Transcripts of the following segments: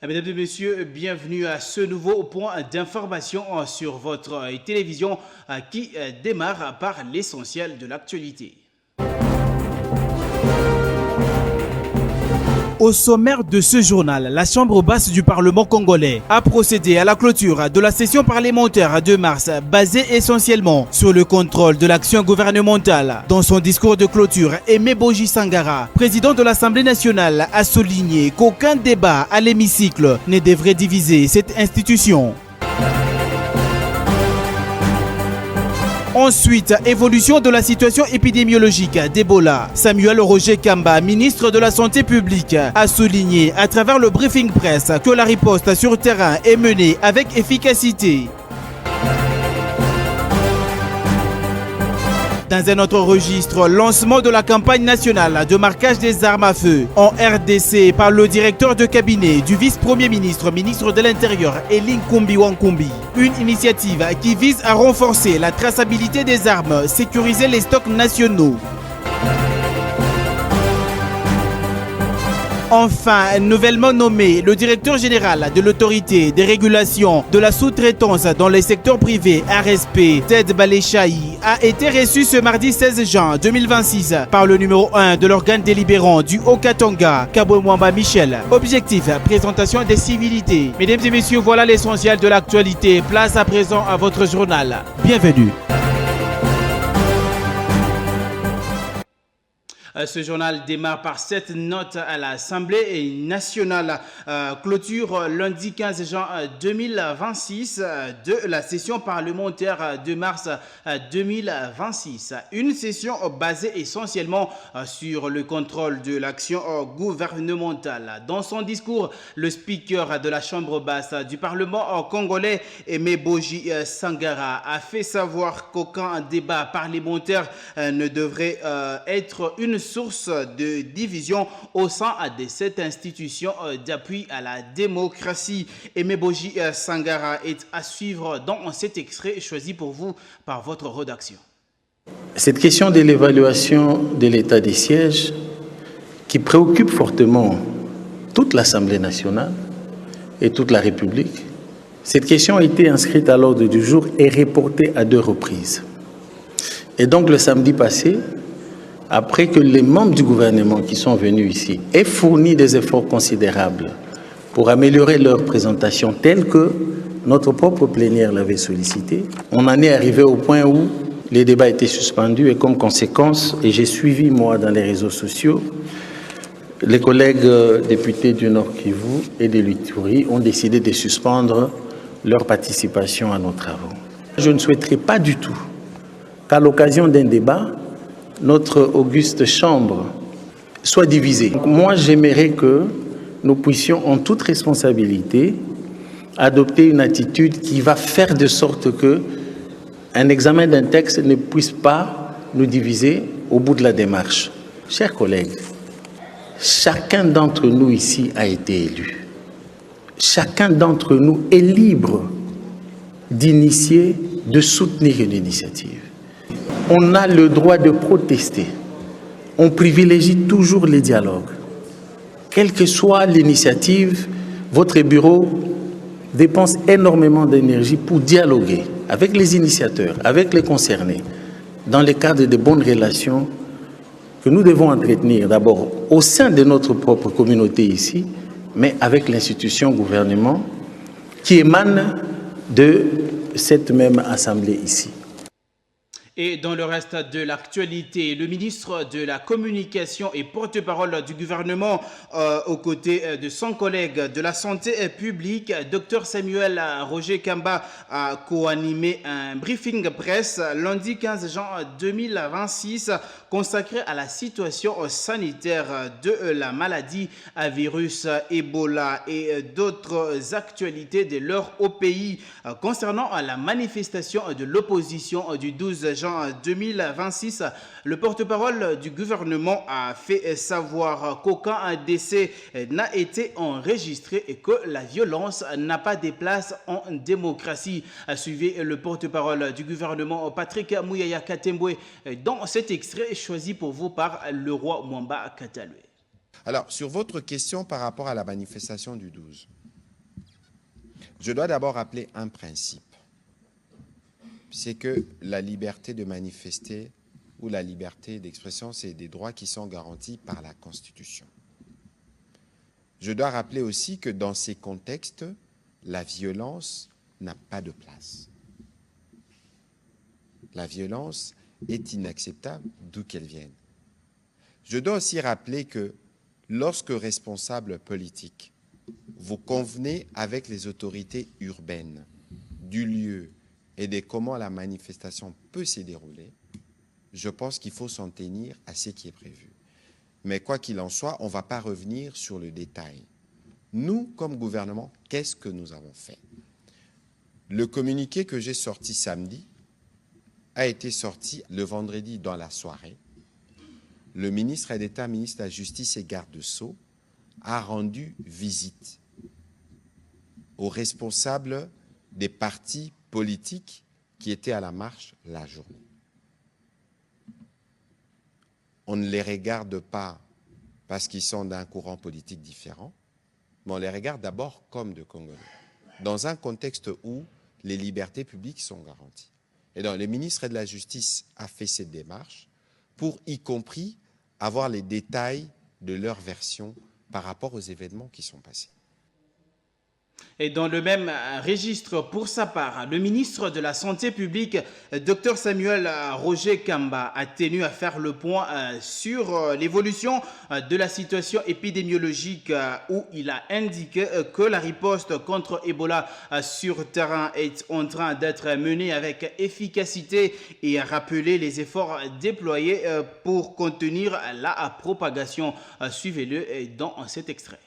Mesdames et messieurs, bienvenue à ce nouveau point d'information sur votre télévision qui démarre par l'essentiel de l'actualité. Au sommaire de ce journal, la Chambre basse du Parlement congolais a procédé à la clôture de la session parlementaire de mars basée essentiellement sur le contrôle de l'action gouvernementale. Dans son discours de clôture, Aimé Boji Sangara, président de l'Assemblée nationale, a souligné qu'aucun débat à l'hémicycle ne devrait diviser cette institution. Ensuite, évolution de la situation épidémiologique d'Ebola. Samuel Roger Kamba, ministre de la Santé publique, a souligné à travers le briefing presse que la riposte sur terrain est menée avec efficacité. Dans un autre registre, lancement de la campagne nationale de marquage des armes à feu en RDC par le directeur de cabinet du vice-premier ministre, ministre de l'Intérieur, Eline Kumbi Wankumbi. Une initiative qui vise à renforcer la traçabilité des armes, sécuriser les stocks nationaux. Enfin, nouvellement nommé, le directeur général de l'autorité des régulations de la sous-traitance dans les secteurs privés RSP, Ted Baleshaï, a été reçu ce mardi 16 juin 2026 par le numéro 1 de l'organe délibérant du Haut-Katanga, Kabouemwamba Michel. Objectif, présentation des civilités. Mesdames et messieurs, voilà l'essentiel de l'actualité. Place à présent à votre journal. Bienvenue. Ce journal démarre par cette note à l'Assemblée nationale. Clôture lundi 15 juin 2026 de la session parlementaire de mars 2026. Une session basée essentiellement sur le contrôle de l'action gouvernementale. Dans son discours, le speaker de la Chambre basse du Parlement congolais, Aimé Boji Sangara, a fait savoir qu'aucun débat parlementaire ne devrait être une source de division au sein de cette institution d'appui à la démocratie. Aimé Boji Sangara est à suivre dans cet extrait choisi pour vous par votre rédaction. Cette question de l'évaluation de l'état des sièges qui préoccupe fortement toute l'Assemblée nationale et toute la République, cette question a été inscrite à l'ordre du jour et reportée à 2 reprises. Et donc le samedi passé, après que les membres du gouvernement qui sont venus ici aient fourni des efforts considérables pour améliorer leur présentation telle que notre propre plénière l'avait sollicité, on en est arrivé au point où les débats étaient suspendus et comme conséquence, et j'ai suivi moi dans les réseaux sociaux, les collègues députés du Nord Kivu et de l'Ituri ont décidé de suspendre leur participation à nos travaux. Je ne souhaiterais pas du tout qu'à l'occasion d'un débat, notre auguste chambre soit divisée. Donc moi, j'aimerais que nous puissions, en toute responsabilité, adopter une attitude qui va faire de sorte que un examen d'un texte ne puisse pas nous diviser au bout de la démarche. Chers collègues, chacun d'entre nous ici a été élu. Chacun d'entre nous est libre d'initier, de soutenir une initiative. On a le droit de protester. On privilégie toujours les dialogues. Quelle que soit l'initiative, votre bureau dépense énormément d'énergie pour dialoguer avec les initiateurs, avec les concernés, dans le cadre de bonnes relations que nous devons entretenir d'abord au sein de notre propre communauté ici, mais avec l'institution gouvernement qui émane de cette même assemblée ici. Et dans le reste de l'actualité, le ministre de la Communication et porte-parole du gouvernement aux côtés de son collègue de la Santé publique, Dr Samuel Roger Kamba, a co-animé un briefing presse lundi 15 juin 2026 consacré à la situation sanitaire de la maladie à virus Ebola et d'autres actualités de l'heure au pays concernant la manifestation de l'opposition du 12 juin 2026, le porte-parole du gouvernement a fait savoir qu'aucun décès n'a été enregistré et que la violence n'a pas de place en démocratie. Suivez le porte-parole du gouvernement Patrick Mouyaya Katembwe dans cet extrait choisi pour vous par le roi Mwamba Katalwe. Alors, sur votre question par rapport à la manifestation du 12, Je dois d'abord rappeler un principe. C'est que la liberté de manifester ou la liberté d'expression, c'est des droits qui sont garantis par la Constitution. Je dois rappeler aussi que dans ces contextes, la violence n'a pas de place. La violence est inacceptable d'où qu'elle vienne. Je dois aussi rappeler que lorsque responsable politique, vous convenez avec les autorités urbaines du lieu et de comment la manifestation peut se dérouler, je pense qu'il faut s'en tenir à ce qui est prévu. Mais quoi qu'il en soit, on ne va pas revenir sur le détail. Nous, comme gouvernement, qu'est-ce que nous avons fait? Le communiqué que j'ai sorti samedi a été sorti le vendredi dans la soirée. Le ministre d'État, ministre de la Justice et garde-sceaux a rendu visite aux responsables des partis politiques qui étaient à la marche la journée. On ne les regarde pas parce qu'ils sont d'un courant politique différent, mais on les regarde d'abord comme de Congolais, dans un contexte où les libertés publiques sont garanties. Et donc, le ministre de la Justice a fait cette démarche pour, y compris, avoir les détails de leur version par rapport aux événements qui sont passés. Et dans le même registre, pour sa part, le ministre de la Santé publique, Dr Samuel Roger Kamba, a tenu à faire le point sur l'évolution de la situation épidémiologique où il a indiqué que la riposte contre Ebola sur terrain est en train d'être menée avec efficacité et a rappelé les efforts déployés pour contenir la propagation. Suivez-le dans cet extrait.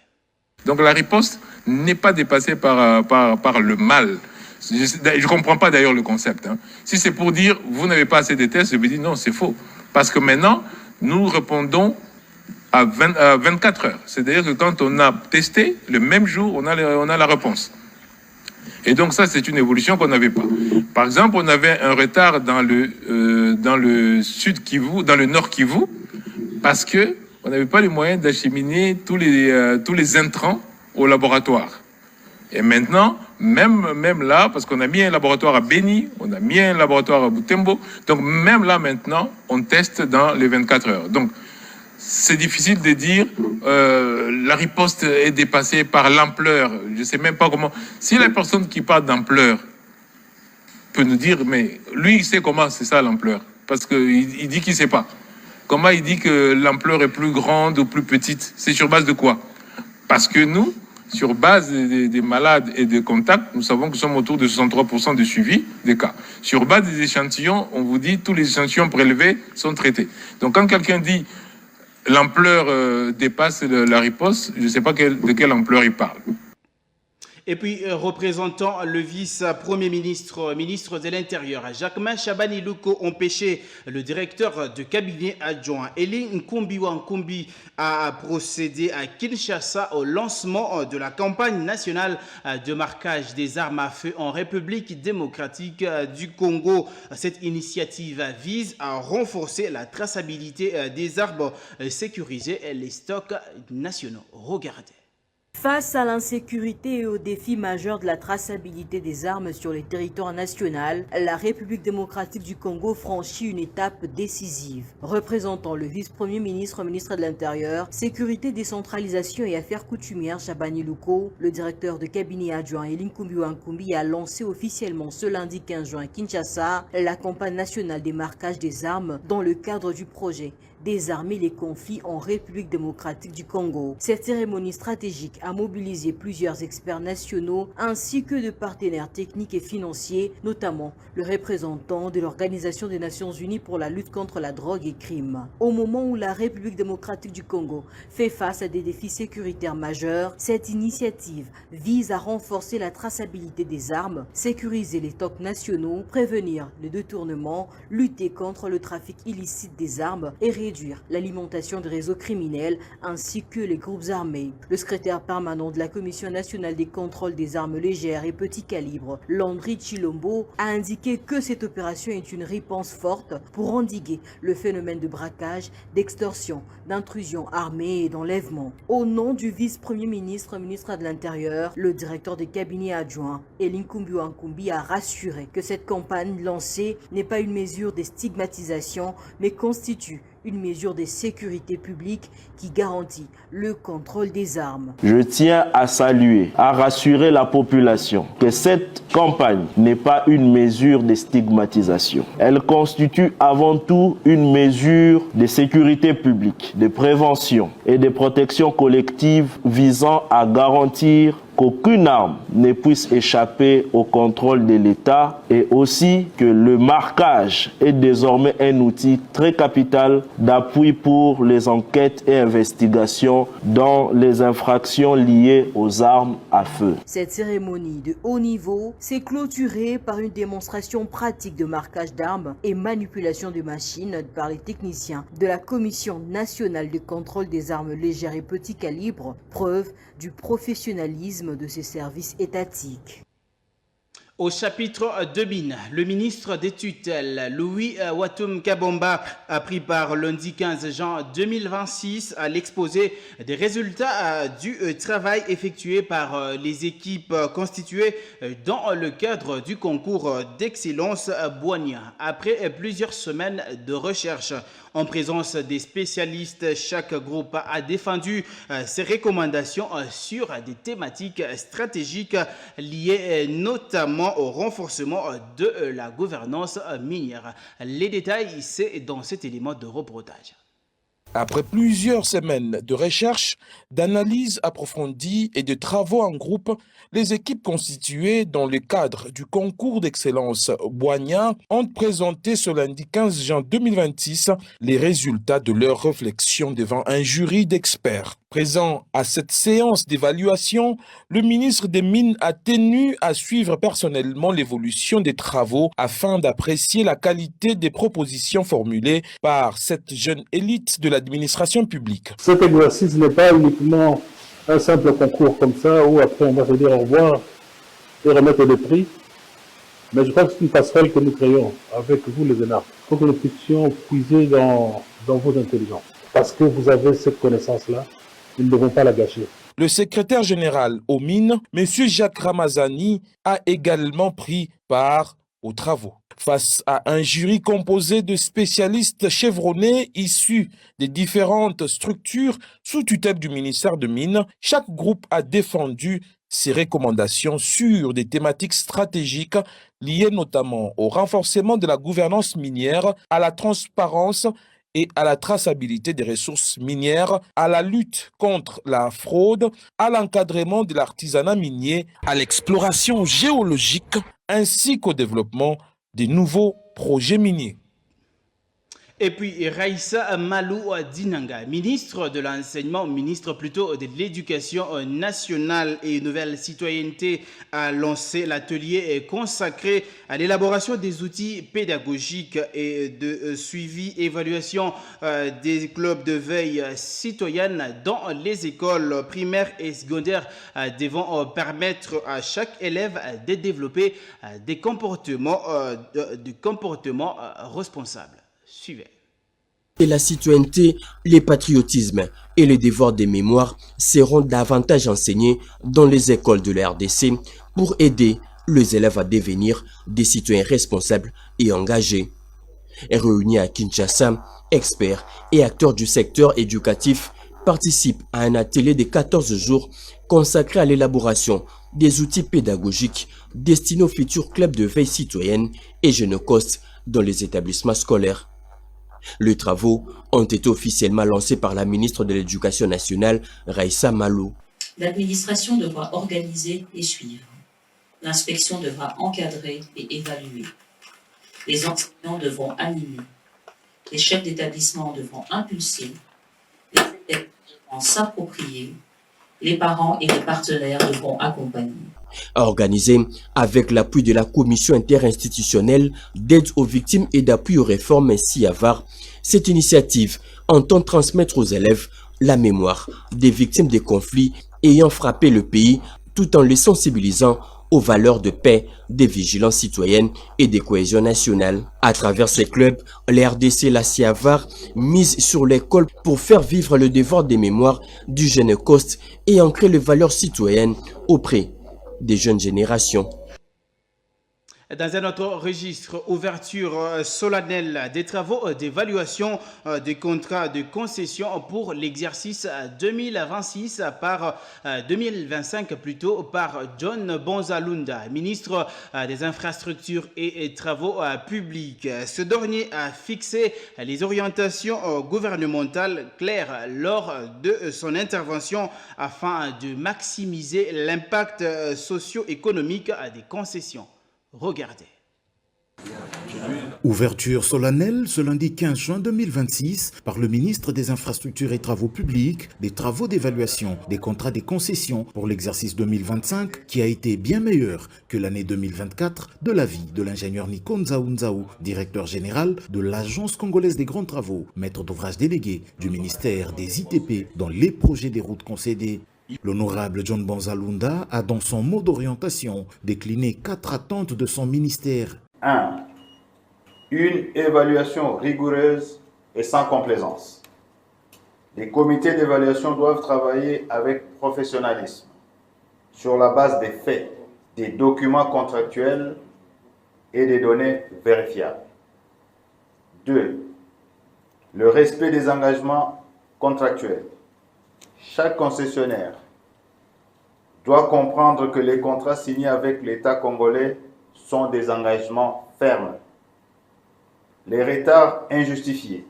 Donc la riposte n'est pas dépassée par le mal. Je ne comprends pas d'ailleurs le concept. Si c'est pour dire vous n'avez pas assez de tests, je me dis non, c'est faux. Parce que maintenant, nous répondons à 24 heures. C'est-à-dire que quand on a testé, le même jour, on a la réponse. Et donc ça, c'est une évolution qu'on n'avait pas. Par exemple, on avait un retard dans le sud Kivu, dans le nord Kivu, parce que on n'avait pas les moyens d'acheminer tous les intrants au laboratoire. Et maintenant, même là, parce qu'on a mis un laboratoire à Beni, on a mis un laboratoire à Butembo, donc même là maintenant, on teste dans les 24 heures. Donc, c'est difficile de dire la riposte est dépassée par l'ampleur. Je ne sais même pas comment. Si la personne qui parle d'ampleur peut nous dire, mais lui, il sait comment c'est ça l'ampleur, parce qu'il dit qu'il ne sait pas. Comment il dit que l'ampleur est plus grande ou plus petite? C'est sur base de quoi? Parce que nous, sur base des malades et des contacts, nous savons que nous sommes autour de 63% de suivi des cas. Sur base des échantillons, on vous dit tous les échantillons prélevés sont traités. Donc quand quelqu'un dit l'ampleur dépasse la riposte, je ne sais pas de quelle ampleur il parle. Et puis, représentant le vice-premier ministre, ministre de l'Intérieur, Jacquemain Chabani Luko, empêché le directeur de cabinet adjoint, Eli Nkumbi a procédé à Kinshasa au lancement de la campagne nationale de marquage des armes à feu en République démocratique du Congo. Cette initiative vise à renforcer la traçabilité des armes, sécuriser les stocks nationaux. Regardez. Face à l'insécurité et aux défis majeurs de la traçabilité des armes sur le territoire national, la République démocratique du Congo franchit une étape décisive. Représentant le vice-premier ministre, ministre de l'Intérieur, Sécurité, décentralisation et affaires coutumières, Chabani Luko, le directeur de cabinet adjoint Eli Nkumbi a lancé officiellement ce lundi 15 juin à Kinshasa la campagne nationale des marquages des armes dans le cadre du projet Désarmer les conflits en République démocratique du Congo. Cette cérémonie stratégique a mobilisé plusieurs experts nationaux ainsi que de partenaires techniques et financiers, notamment le représentant de l'Organisation des Nations Unies pour la lutte contre la drogue et crime. Au moment où la République démocratique du Congo fait face à des défis sécuritaires majeurs, cette initiative vise à renforcer la traçabilité des armes, sécuriser les stocks nationaux, prévenir le détournement, lutter contre le trafic illicite des armes et réduire réduire l'alimentation des réseaux criminels ainsi que les groupes armés. Le secrétaire permanent de la Commission nationale des contrôles des armes légères et petits calibres, Landry Chilombo, a indiqué que cette opération est une réponse forte pour endiguer le phénomène de braquage, d'extorsion, d'intrusion armée et d'enlèvement. Au nom du vice-premier ministre, ministre de l'Intérieur, le directeur de cabinet adjoint, Elinkumbi Ankumbi, a rassuré que cette campagne lancée n'est pas une mesure de stigmatisation, mais constitue une mesure de sécurité publique qui garantit le contrôle des armes. Je tiens à saluer, à rassurer la population que cette campagne n'est pas une mesure de stigmatisation. Elle constitue avant tout une mesure de sécurité publique, de prévention et de protection collective visant à garantir qu'aucune arme ne puisse échapper au contrôle de l'État et aussi que le marquage est désormais un outil très capital d'appui pour les enquêtes et investigations dans les infractions liées aux armes à feu. Cette cérémonie de haut niveau s'est clôturée par une démonstration pratique de marquage d'armes et manipulation de machines par les techniciens de la Commission nationale de contrôle des armes légères et petits calibres, preuve du professionnalisme de ces services étatiques. Au chapitre de mines, le ministre des tutelles, Louis Watum Kabomba, a pris part lundi 15 juin 2026 à l'exposé des résultats du travail effectué par les équipes constituées dans le cadre du concours d'excellence Boigna. Après plusieurs semaines de recherche, en présence des spécialistes, chaque groupe a défendu ses recommandations sur des thématiques stratégiques liées notamment au renforcement de la gouvernance minière. Les détails, c'est dans cet élément de reportage. Après plusieurs semaines de recherche, d'analyse approfondie et de travaux en groupe, les équipes constituées dans le cadre du concours d'excellence Boigna ont présenté ce lundi 15 juin 2026 les résultats de leurs réflexions devant un jury d'experts. Présent à cette séance d'évaluation, le ministre des Mines a tenu à suivre personnellement l'évolution des travaux afin d'apprécier la qualité des propositions formulées par cette jeune élite de l'administration publique. Cet exercice n'est pas uniquement un simple concours comme ça où après on va se dire au revoir et remettre des prix, mais je crois que c'est une passerelle que nous créons avec vous les énarques. Il faut que nous puissions puiser dans vos intelligences parce que vous avez cette connaissance-là. Nous ne devons pas la gâcher. Le secrétaire général aux mines, M. Jacques Ramazani, a également pris part aux travaux. Face à un jury composé de spécialistes chevronnés issus des différentes structures sous tutelle du ministère de Mines, chaque groupe a défendu ses recommandations sur des thématiques stratégiques liées notamment au renforcement de la gouvernance minière, à la transparence et à la traçabilité des ressources minières, à la lutte contre la fraude, à l'encadrement de l'artisanat minier, à l'exploration géologique, ainsi qu'au développement des nouveaux projets miniers. Et puis Raissa Malou Dinanga, ministre de l'Enseignement, ministre plutôt de l'Éducation nationale et nouvelle citoyenneté, a lancé l'atelier consacré à l'élaboration des outils pédagogiques et de suivi, évaluation des clubs de veille citoyenne dans les écoles primaires et secondaires devant permettre à chaque élève de développer des comportements responsables. Suivez. Et la citoyenneté, le patriotisme et le devoir de mémoire seront davantage enseignés dans les écoles de la RDC pour aider les élèves à devenir des citoyens responsables et engagés. Réunis à Kinshasa, experts et acteurs du secteur éducatif participent à un atelier de 14 jours consacré à l'élaboration des outils pédagogiques destinés aux futurs clubs de veille citoyenne et jeunes costes dans les établissements scolaires. Les travaux ont été officiellement lancés par la ministre de l'Éducation nationale, Raissa Malou. L'administration devra organiser et suivre. L'inspection devra encadrer et évaluer. Les enseignants devront animer. Les chefs d'établissement devront impulser. Les élèves devront s'approprier. Les parents et les partenaires devront accompagner. Organisé avec l'appui de la Commission interinstitutionnelle d'aide aux victimes et d'appui aux réformes CIAVAR, cette initiative entend transmettre aux élèves la mémoire des victimes des conflits ayant frappé le pays tout en les sensibilisant aux valeurs de paix, de vigilance citoyenne et de cohésion nationale. À travers ces clubs, les RDC La Siavar mise sur l'école pour faire vivre le devoir des mémoires du jeune Coste et ancrer les valeurs citoyennes auprès des jeunes générations. Dans un autre registre, ouverture solennelle des travaux d'évaluation des contrats de concession pour l'exercice 2026 par 2025 plutôt par John Bonzalunda, ministre des Infrastructures et Travaux publics. Ce dernier a fixé les orientations gouvernementales claires lors de son intervention afin de maximiser l'impact socio-économique des concessions. Regardez. Ouverture solennelle ce lundi 15 juin 2026 par le ministre des Infrastructures et Travaux publics des travaux d'évaluation des contrats des concessions pour l'exercice 2025 qui a été bien meilleur que l'année 2024 de l'avis de l'ingénieur Nico Nzaou, directeur général de l'Agence congolaise des grands travaux, maître d'ouvrage délégué du ministère des ITP dans les projets des routes concédées. L'honorable John Bonzalunda a dans son mot d'orientation décliné 4 attentes de son ministère. 1. Une évaluation rigoureuse et sans complaisance. Les comités d'évaluation doivent travailler avec professionnalisme, sur la base des faits, des documents contractuels et des données vérifiables. 2. Le respect des engagements contractuels. Chaque concessionnaire doit comprendre que les contrats signés avec l'État congolais sont des engagements fermes. Les retards injustifiés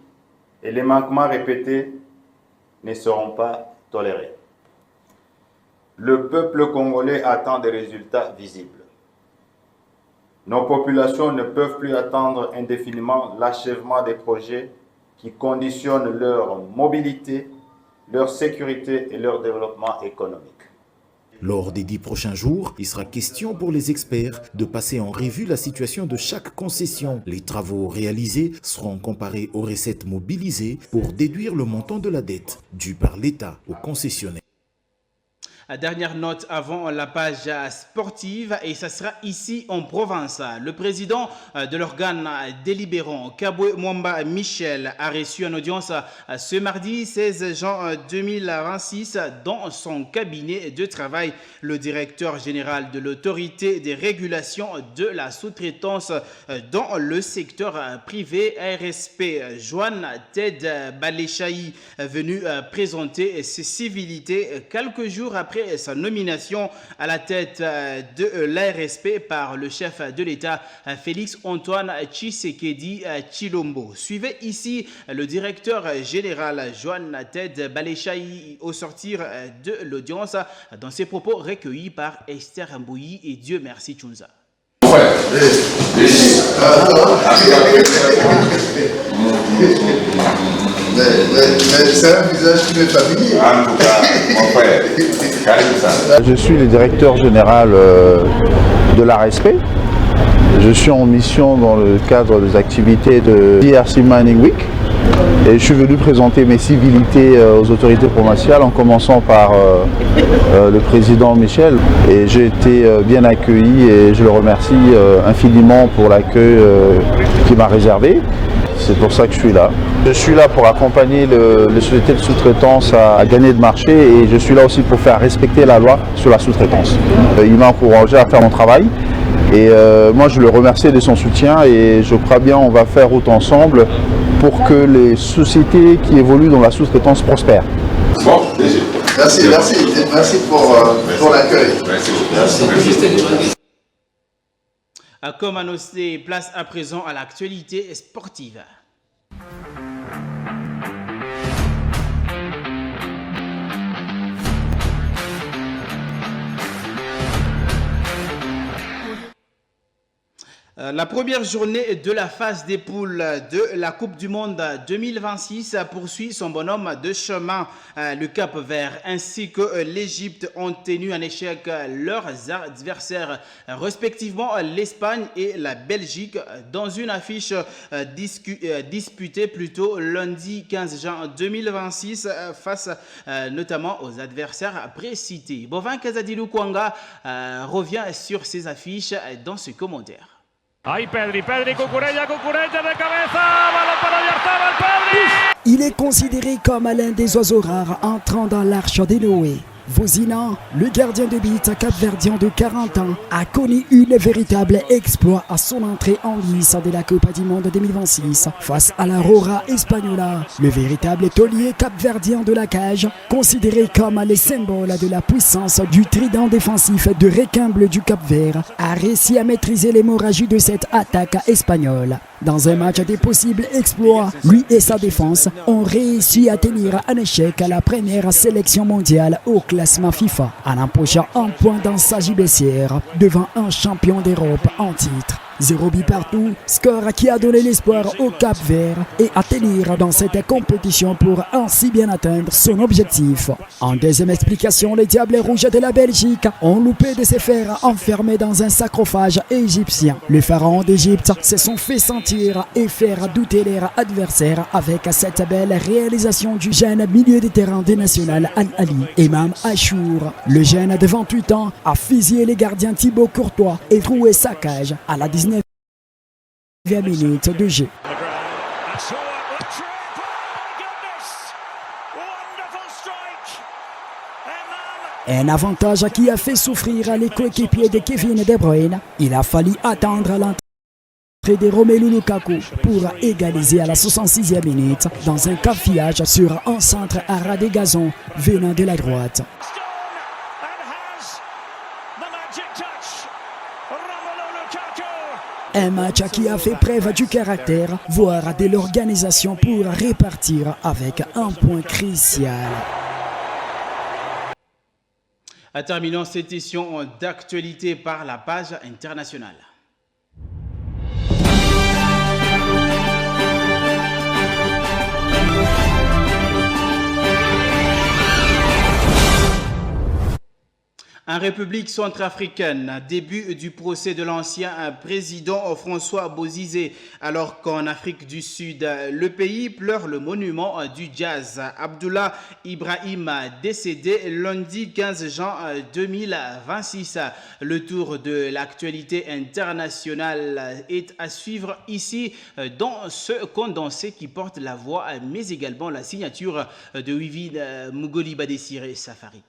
et les manquements répétés ne seront pas tolérés. Le peuple congolais attend des résultats visibles. Nos populations ne peuvent plus attendre indéfiniment l'achèvement des projets qui conditionnent leur mobilité, leur sécurité et leur développement économique. Lors des 10 prochains jours, il sera question pour les experts de passer en revue la situation de chaque concession. Les travaux réalisés seront comparés aux recettes mobilisées pour déduire le montant de la dette due par l'État aux concessionnaires. Dernière note avant la page sportive, et ça sera ici en province. Le président de l'organe délibérant, Kabwe Mwamba Michel, a reçu une audience ce mardi 16 juin 2026 dans son cabinet de travail. Le directeur général de l'autorité des régulations de la sous-traitance dans le secteur privé, RSP, Joanne Ted Baleshaï, venu présenter ses civilités quelques jours après sa nomination à la tête de l'ARSP par le chef de l'État, Félix Antoine Tshisekedi Tshilombo. Suivez ici le directeur général Joanne Ted Baleshaï au sortir de l'audience dans ses propos recueillis par Esther Mbouyi et Dieu merci Tchounza. C'est un visage qui m'est familier. En tout cas, mon frère. Je suis le directeur général de l'ARSP. Je suis en mission dans le cadre des activités de DRC Mining Week. Et je suis venu présenter mes civilités aux autorités provinciales en commençant par le président Michel. Et j'ai été bien accueilli et je le remercie infiniment pour l'accueil qu'il m'a réservé. C'est pour ça que je suis là. Je suis là pour accompagner les sociétés de sous-traitance à gagner de marché et je suis là aussi pour faire respecter la loi sur la sous-traitance. Il m'a encouragé à faire mon travail et moi je le remercie de son soutien et je crois bien on va faire route ensemble pour que les sociétés qui évoluent dans la sous-traitance prospèrent. Bon, merci pour l'accueil. Merci. Comme annoncé, place à présent à l'actualité sportive. La première journée de la phase des poules de la Coupe du Monde 2026 poursuit son bonhomme de chemin. Le Cap-Vert ainsi que l'Égypte ont tenu en échec leurs adversaires, respectivement l'Espagne et la Belgique, dans une affiche disputée plutôt lundi 15 juin 2026 face notamment aux adversaires précités. Bovin Kazadilou Kwanga revient sur ces affiches dans ce commentaire. Ahí Pedri, Cucurella de cabeza, balón para Oyarzabal, Pedri. Il est considéré comme l'un des oiseaux rares entrant dans l'arche de Noé. Vozina, le gardien de but capverdien de 40 ans, a connu une véritable exploit à son entrée en lice de la Coupe du Monde 2026 face à la Roja Espagnola. Le véritable taulier capverdien de la cage, considéré comme le symbole de la puissance du trident défensif de requin bleu du Cap-Vert, a réussi à maîtriser l'hémorragie de cette attaque espagnole. Dans un match des possibles exploits, lui et sa défense ont réussi à tenir en échec à la première sélection mondiale au classement FIFA, en empochant un point dans sa gibecière devant un champion d'Europe en titre. 0 but partout, score qui a donné l'espoir au Cap-Vert et à tenir dans cette compétition pour ainsi bien atteindre son objectif. En deuxième explication, les Diables Rouges de la Belgique ont loupé de se faire enfermer dans un sarcophage égyptien. Les pharaons d'Égypte se sont fait sentir et faire douter leurs adversaires avec cette belle réalisation du jeune milieu de terrain des nationales Al-Ali, Imam Achour. Le jeune de 28 ans a fusillé les gardiens Thibaut Courtois et troué sa cage à la 19e minute de jeu. Un avantage qui a fait souffrir les coéquipiers de Kevin De Bruyne. Il a fallu attendre l'entrée de Romelu Lukaku pour égaliser à la 66e minute dans un cafouillage sur un centre à ras de gazon venant de la droite. Un match qui a fait preuve du caractère, voire de l'organisation pour répartir avec un point crucial. Terminons cette édition d'actualité par la page internationale. En République centrafricaine, début du procès de l'ancien président François Bozizé, alors qu'en Afrique du Sud, le pays pleure le monument du jazz. Abdullah Ibrahim, décédé lundi 15 juin 2026. Le tour de l'actualité internationale est à suivre ici dans ce condensé qui porte la voix, mais également la signature de Wivid Mugolibadesire Safari.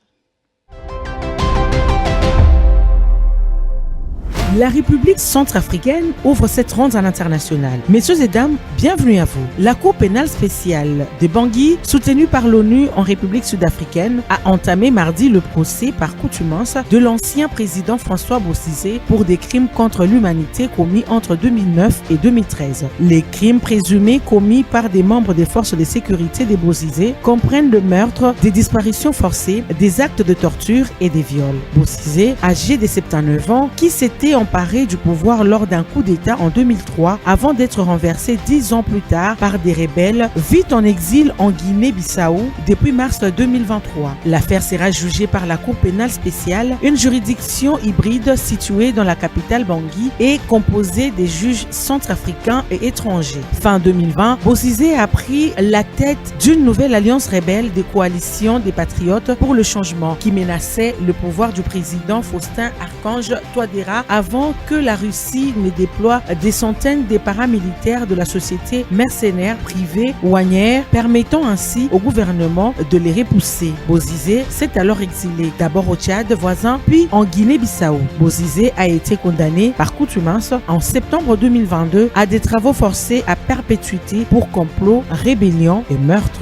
La République centrafricaine ouvre cette ronde à l'international. Messieurs et dames, bienvenue à vous. La Cour pénale spéciale de Bangui, soutenue par l'ONU en République sud-africaine, a entamé mardi le procès par contumace de l'ancien président François Bozizé pour des crimes contre l'humanité commis entre 2009 et 2013. Les crimes présumés commis par des membres des forces de sécurité des Bozizé comprennent le meurtre, des disparitions forcées, des actes de torture et des viols. Bozizé, âgé de 79 ans, qui s'était emparé du pouvoir lors d'un coup d'État en 2003 avant d'être renversé 10 ans plus tard par des rebelles, vit en exil en Guinée-Bissau depuis mars 2023. L'affaire sera jugée par la Cour pénale spéciale, une juridiction hybride située dans la capitale Bangui et composée des juges centrafricains et étrangers. Fin 2020, Bozizé a pris la tête d'une nouvelle alliance rebelle des coalitions des patriotes pour le changement qui menaçait le pouvoir du président Faustin Archange Touadéra avant que la Russie ne déploie des centaines de paramilitaires de la société mercenaire privée Wagner, permettant ainsi au gouvernement de les repousser. Bozizé s'est alors exilé, d'abord au Tchad voisin, puis en Guinée-Bissau. Bozizé a été condamné par contumace en septembre 2022 à des travaux forcés à perpétuité pour complot, rébellion et meurtre.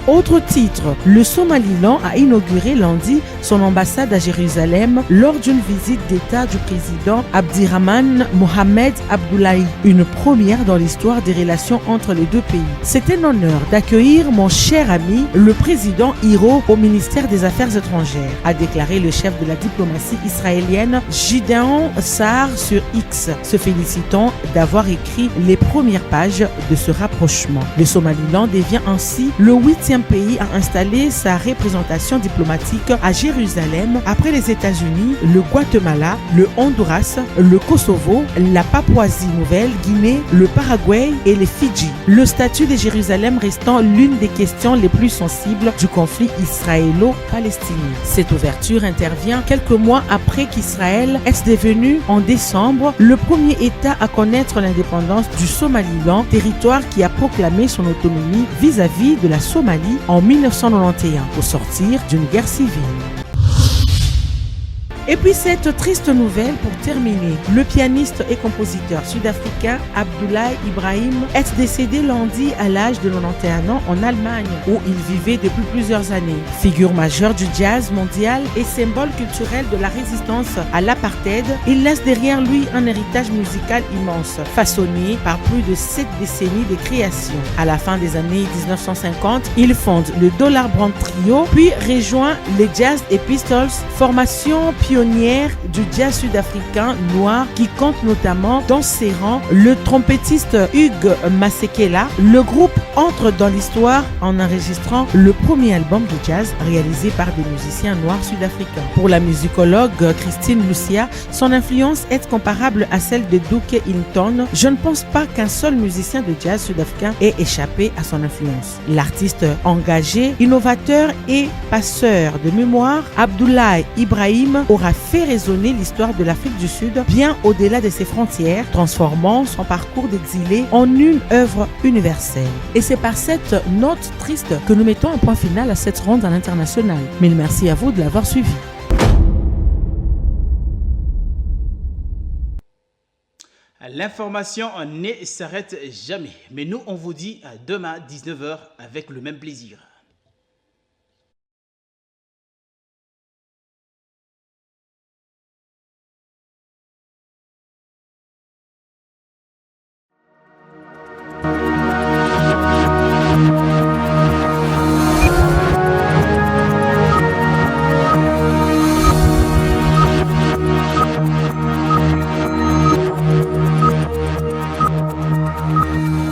Autre titre, le Somaliland a inauguré lundi son ambassade à Jérusalem lors d'une visite d'État du président Abdirahman Mohamed Abdullahi, une première dans l'histoire des relations entre les deux pays. C'est un honneur d'accueillir mon cher ami, le président Hiro, au ministère des Affaires étrangères, a déclaré le chef de la diplomatie israélienne Gideon Sa'ar sur X, se félicitant d'avoir écrit les premières pages de ce rapprochement. Le Somaliland devient ainsi le 8e pays à installer sa représentation diplomatique à Jérusalem après les États-Unis, le Guatemala, le Honduras, le Kosovo, la Papouasie-Nouvelle-Guinée, le Paraguay et les Fidji. Le statut de Jérusalem restant l'une des questions les plus sensibles du conflit israélo-palestinien. Cette ouverture intervient quelques mois après qu'Israël est devenu en décembre le premier État à connaître l'indépendance du Somaliland, territoire qui a proclamé son autonomie vis-à-vis de la Somalie en 1991 au sortir d'une guerre civile. Et puis cette triste nouvelle pour terminer, le pianiste et compositeur sud-africain Abdoulaye Ibrahim est décédé lundi à l'âge de 91 ans en Allemagne où il vivait depuis plusieurs années. Figure majeure du jazz mondial et symbole culturel de la résistance à l'apartheid, il laisse derrière lui un héritage musical immense, façonné par plus de 7 décennies de création. À la fin des années 1950, il fonde le Dollar Brand Trio, puis rejoint les Jazz et Pistols, formation pionnière du jazz sud-africain noir qui compte notamment dans ses rangs le trompettiste Hugues Masekela. Le groupe entre dans l'histoire en enregistrant le premier album de jazz réalisé par des musiciens noirs sud-africains. Pour la musicologue Christine Lucia, son influence est comparable à celle de Duke Ellington. Je ne pense pas qu'un seul musicien de jazz sud-africain ait échappé à son influence. L'artiste engagé, innovateur et passeur de mémoire, Abdoulaye Ibrahim aura fait résonner l'histoire de l'Afrique du Sud bien au-delà de ses frontières, transformant son parcours d'exilé en une œuvre universelle. Et c'est par cette note triste que nous mettons un point final à cette ronde à l'international. Mille merci à vous de l'avoir suivi. L'information ne s'arrête jamais. Mais nous, on vous dit à demain 19h avec le même plaisir.